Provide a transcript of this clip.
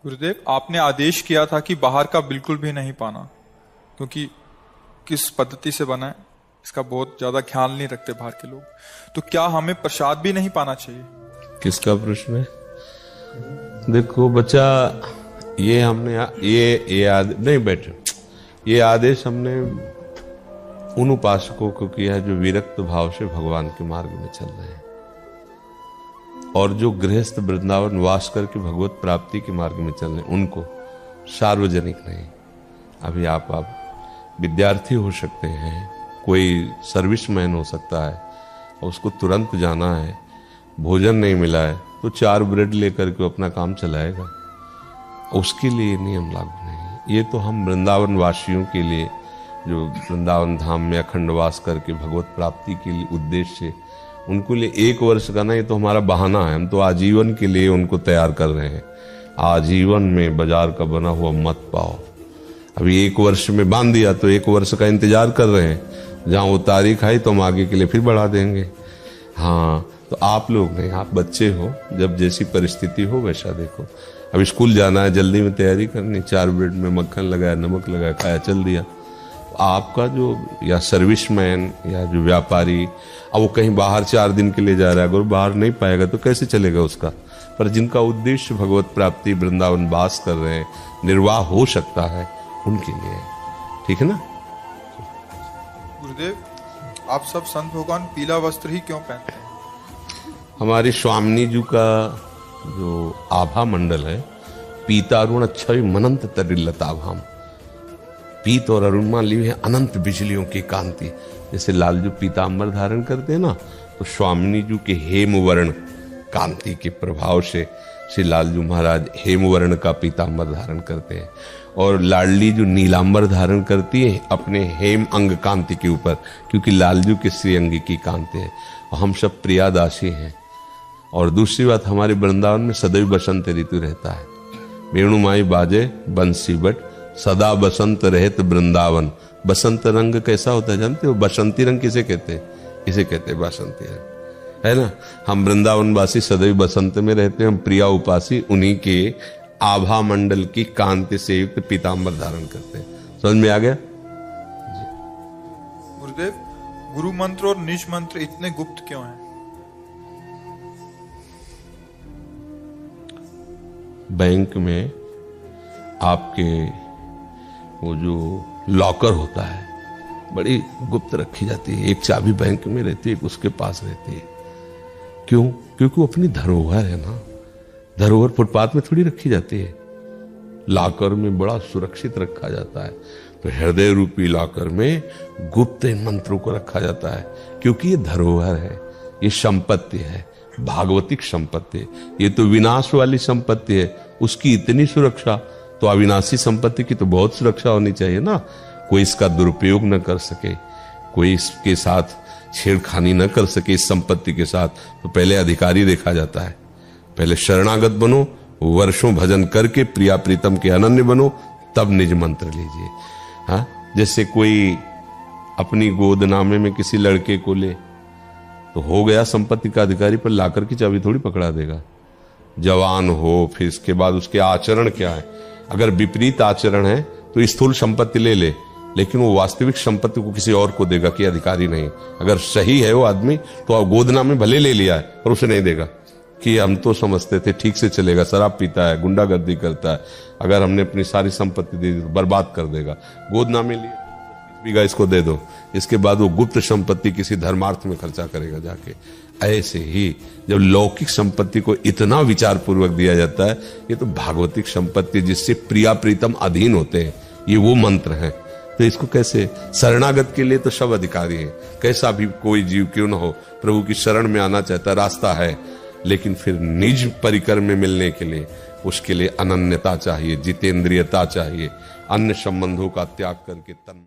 गुरुदेव, आपने आदेश किया था कि बाहर का बिल्कुल भी नहीं पाना, क्योंकि किस पद्धति से बना है इसका बहुत ज्यादा ख्याल नहीं रखते बाहर के लोग। तो क्या हमें प्रसाद भी नहीं पाना चाहिए? किसका प्रश्न है? देखो बच्चा, ये हमने नहीं बैठे, ये आदेश हमने उन उपासकों को किया है जो विरक्त भाव से भगवान के मार्ग में चल रहे हैं, और जो गृहस्थ वृंदावन वास करके भगवत प्राप्ति के मार्ग में चल रहे हैं उनको, सार्वजनिक नहीं। अभी आप विद्यार्थी हो सकते हैं, कोई सर्विसमैन हो सकता है, और उसको तुरंत जाना है, भोजन नहीं मिला है तो 4 ब्रेड लेकर के अपना काम चलाएगा, उसके लिए नियम लागू नहीं। ये तो हम वृंदावन वासियों के लिए, जो वृंदावन धाम में अखंड वास करके भगवत प्राप्ति के लिए उद्देश्य से, उनको लिए 1 वर्ष का ना, ये तो हमारा बहाना है। हम तो आजीवन के लिए उनको तैयार कर रहे हैं। आजीवन में बाजार का बना हुआ मत पाओ। अभी 1 वर्ष में बांध दिया तो 1 वर्ष का इंतजार कर रहे हैं, जहां वो तारीख आई तो हम आगे के लिए फिर बढ़ा देंगे। हाँ, तो आप लोग नहीं, आप बच्चे हो, जब जैसी परिस्थिति हो वैसा देखो। अब स्कूल जाना है, जल्दी में तैयारी करनी, 4 ब्रेड में मक्खन लगाया, नमक लगाया, खाया, चल दिया। आपका जो या सर्विसमैन या जो व्यापारी, अब वो कहीं बाहर 4 दिन के लिए जा रहा है, अगर बाहर नहीं पाएगा तो कैसे चलेगा उसका? पर जिनका उद्देश्य भगवत प्राप्ति, वृंदावन वास कर रहे हैं, निर्वाह हो सकता है, उनके लिए, ठीक है ना? गुरुदेव, आप सब संत भगवान पीला वस्त्र ही क्यों पहनते हैं? हमारी स्वामिनी जी का जो आभा मंडल है, पीतारुण अच्छा मनंत तरिल्लताभाम, पीत और अरुणिमा ली है अनंत बिजलियों की कांति। जैसे लालजू पीतांबर धारण करते हैं ना, तो स्वामिनी जी के हेमवर्ण कांति के प्रभाव से श्री लालजू महाराज हेमवर्ण का पीतांबर धारण करते हैं, और लाडली जो नीलांबर धारण करती है अपने हेम अंग कांति के ऊपर, क्योंकि लालजू के श्रीअंगी की कांति है। और हम सब प्रियादासी हैं। और दूसरी बात, हमारे वृंदावन में सदैव बसंत ऋतु रहता है। वेणुमाई बाजे बंसी बट, सदा बसंत रहत वृंदावन। बसंत रंग कैसा होता है जानते हो? बसंती रंग किसे कहते हैं? इसे कहते हैं बसंती रंग, है ना? हम वृंदावन वासी सदैव बसंत में रहते हैं। हम प्रिया उपासी उन्हीं के आभा मंडल की कांति से युक्त पीतांबर धारण करते हैं। समझ में आ गया? गुरुदेव, गुरु मंत्र और निज मंत्र इतने गुप्त क्यों हैं? बैंक में आपके वो जो लॉकर होता है, बड़ी गुप्त रखी जाती है। एक चाबी बैंक में रहती है, एक उसके पास रहती है। क्यों? क्योंकि वो अपनी धरोहर है ना। धरोहर फुटपाथ में थोड़ी रखी जाती है, लॉकर में बड़ा सुरक्षित रखा जाता है। तो हृदय रूपी लॉकर में गुप्त इन मंत्रों को रखा जाता है, क्योंकि ये धरोहर है, ये संपत्ति है, भागवतिक संपत्ति। ये तो विनाश वाली संपत्ति है, उसकी इतनी सुरक्षा, तो अविनाशी संपत्ति की तो बहुत सुरक्षा होनी चाहिए ना। कोई इसका दुरुपयोग न कर सके, कोई इसके साथ छेड़खानी न कर सके इस संपत्ति के साथ। तो पहले अधिकारी देखा जाता है। पहले शरणागत बनो, वर्षों भजन करके प्रिया प्रीतम के अनन्य बनो, तब निज मंत्र लीजिए। हाँ, जैसे कोई अपनी गोदनामे में किसी लड़के को ले तो हो गया संपत्ति का अधिकारी, पर लाकर की चाबी थोड़ी पकड़ा देगा। जवान हो, फिर इसके बाद उसके आचरण क्या है। अगर विपरीत आचरण है तो स्थूल संपत्ति ले ले, लेकिन वो वास्तविक संपत्ति को किसी और को देगा कि अधिकारी नहीं। अगर सही है वो आदमी तो गोदनामे भले ले लिया है, पर उसे नहीं देगा कि हम तो समझते थे ठीक से चलेगा, शराब पीता है, गुंडागर्दी करता है, अगर हमने अपनी सारी संपत्ति दे दी तो बर्बाद कर देगा। गोदनामे लिए बीघा इसको दे दो, इसके बाद वो गुप्त संपत्ति किसी धर्मार्थ में खर्चा करेगा जाके। ऐसे ही जब लौकिक संपत्ति को इतना विचार पूर्वक दिया जाता है, ये तो भागवतिक संपत्ति जिससे प्रिया प्रीतम अधीन होते हैं, ये वो मंत्र हैं। तो इसको कैसे? शरणागत के लिए तो सब अधिकारी है, कैसा भी कोई जीव क्यों न हो, प्रभु की शरण में आना चाहता, रास्ता है। लेकिन फिर निज परिकर में मिलने के लिए उसके लिए अनन्यता चाहिए, जितेंद्रियता चाहिए, अन्य संबंधों का त्याग करके तन